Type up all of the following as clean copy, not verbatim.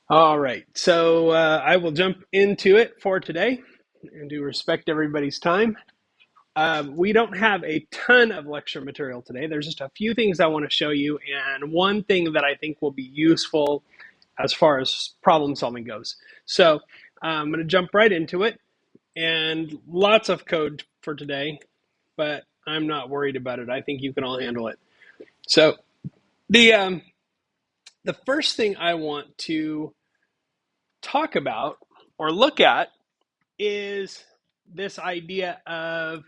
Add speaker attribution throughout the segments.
Speaker 1: All right, so I will jump into it for today and to respect everybody's time. We don't have a ton of lecture material today. There's just a few things I want to show you, and one thing that I think will be useful as far as problem solving goes. So I'm going to jump right into it, and lots of code for today, but I'm not worried about it. I think you can all handle it. So the um, the first thing I want to talk about or look at is this idea of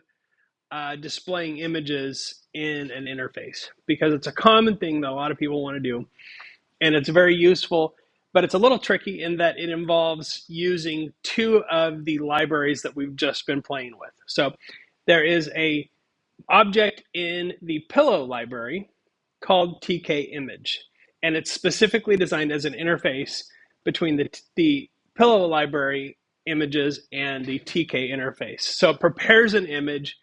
Speaker 1: displaying images in an interface, because it's a common thing that a lot of people want to do, and it's very useful, but it's a little tricky in that it involves using two of the libraries that we've just been playing with. So there is a object in the pillow library called TKImage, and it's specifically designed as an interface between the pillow library images and the TK interface. So it prepares an image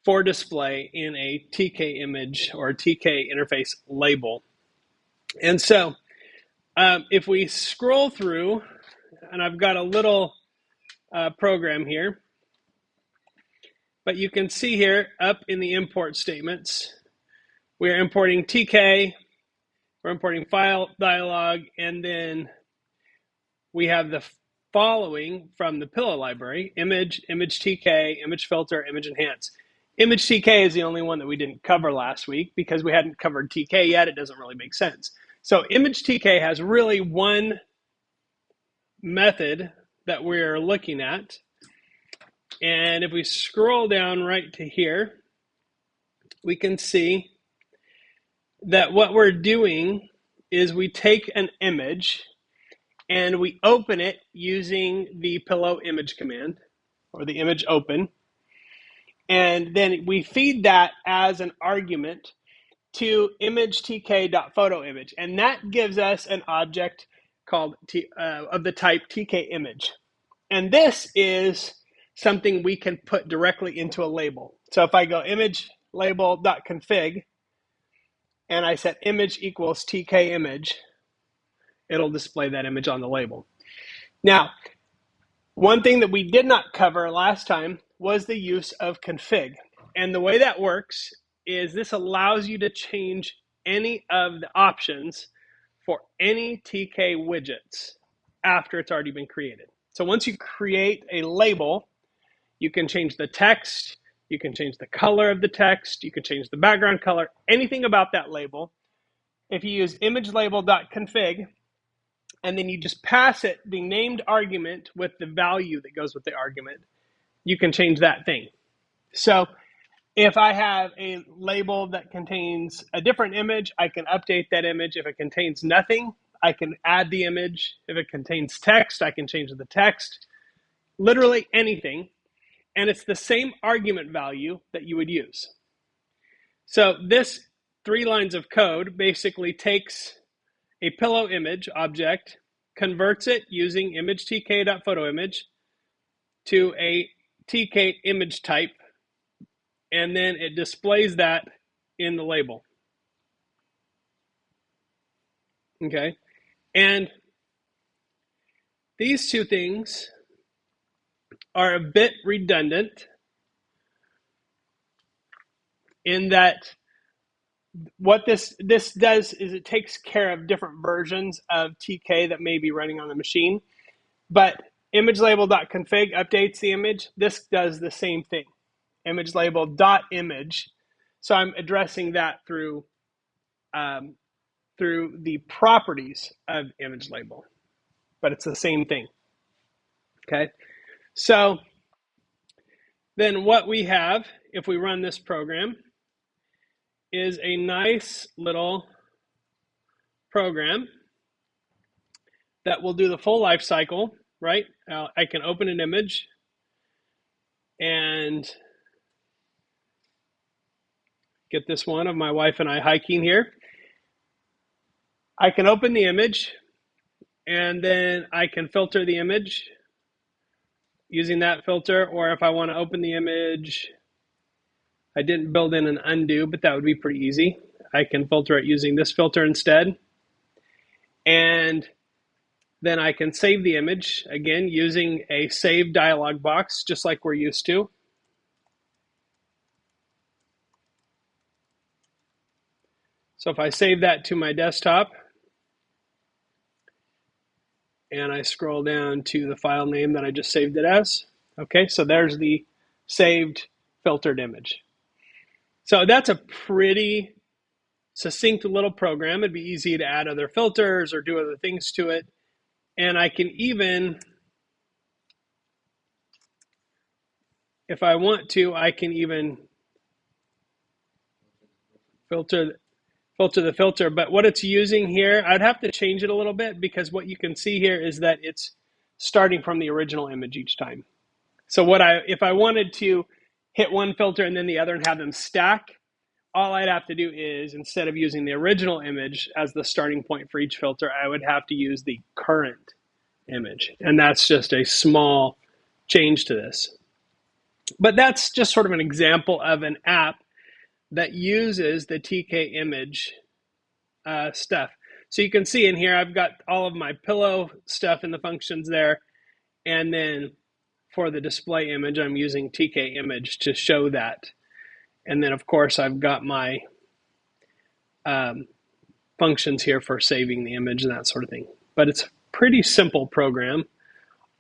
Speaker 1: for display in a TKImage or TK interface label. And so if we scroll through, and I've got a little program here, but you can see here up in the import statements, we're importing TK, we're importing file dialog, and then we have the following from the pillow library: image, image TK, image filter, image enhance. Image TK is the only one that we didn't cover last week because we hadn't covered TK yet. It doesn't really make sense. So image TK has really one method that we're looking at. And if we scroll down right to here, we can see that what we're doing is we take an image and we open it using the pillow image command, or the image open. And then we feed that as an argument to image tk.photoimage. And that gives us an object called of the type TKImage. And this is something we can put directly into a label. So if I go image label.config and I set image equals TKImage, it'll display that image on the label. Now, one thing that we did not cover last time was the use of config. And the way that works is this allows you to change any of the options for any TK widgets after it's already been created. So once you create a label, you can change the text, you can change the color of the text, you can change the background color, anything about that label. If you use imagelabel.config, and then you just pass it the named argument with the value that goes with the argument, you can change that thing. So if I have a label that contains a different image, I can update that image. If it contains nothing, I can add the image. If it contains text, I can change the text. Literally anything. And it's the same argument value that you would use. So this 3 lines of code basically takes a pillow image object, converts it using image tk.photoimage to a TK image type, and then it displays that in the label. Okay, and these two things are a bit redundant in that what this does is it takes care of different versions of TK that may be running on the machine, but imagelabel.config updates the image. This does the same thing, imagelabel.image. So I'm addressing that through the properties of image label, but it's the same thing. Okay, so then what we have, if we run this program, is a nice little program that will do the full life cycle, right? I can open an image and get this one of my wife and I hiking here. I can open the image and then I can filter the image using that filter, or if I want to open the image, I didn't build in an undo, but that would be pretty easy. I can filter it using this filter instead. And Then I can save the image, again, using a save dialog box, just like we're used to. So if I save that to my desktop, and I scroll down to the file name that I just saved it as, okay, so there's the saved filtered image. So that's a pretty succinct little program. It'd be easy to add other filters or do other things to it. And I can even, if I want to, I can even filter the filter. But what it's using here, I'd have to change it a little bit, because what you can see here is that it's starting from the original image each time. So if I wanted to hit one filter and then the other and have them stack, all I'd have to do is, instead of using the original image as the starting point for each filter, I would have to use the current image. And that's just a small change to this. But that's just sort of an example of an app that uses the TKImage stuff. So you can see in here, I've got all of my pillow stuff in the functions there. And then for the display image, I'm using TKImage to show that. And then, of course, I've got my functions here for saving the image and that sort of thing. But it's a pretty simple program,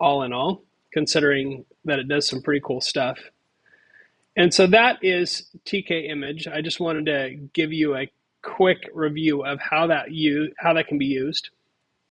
Speaker 1: all in all, considering that it does some pretty cool stuff. And so that is TKImage. I just wanted to give you a quick review of how that can be used.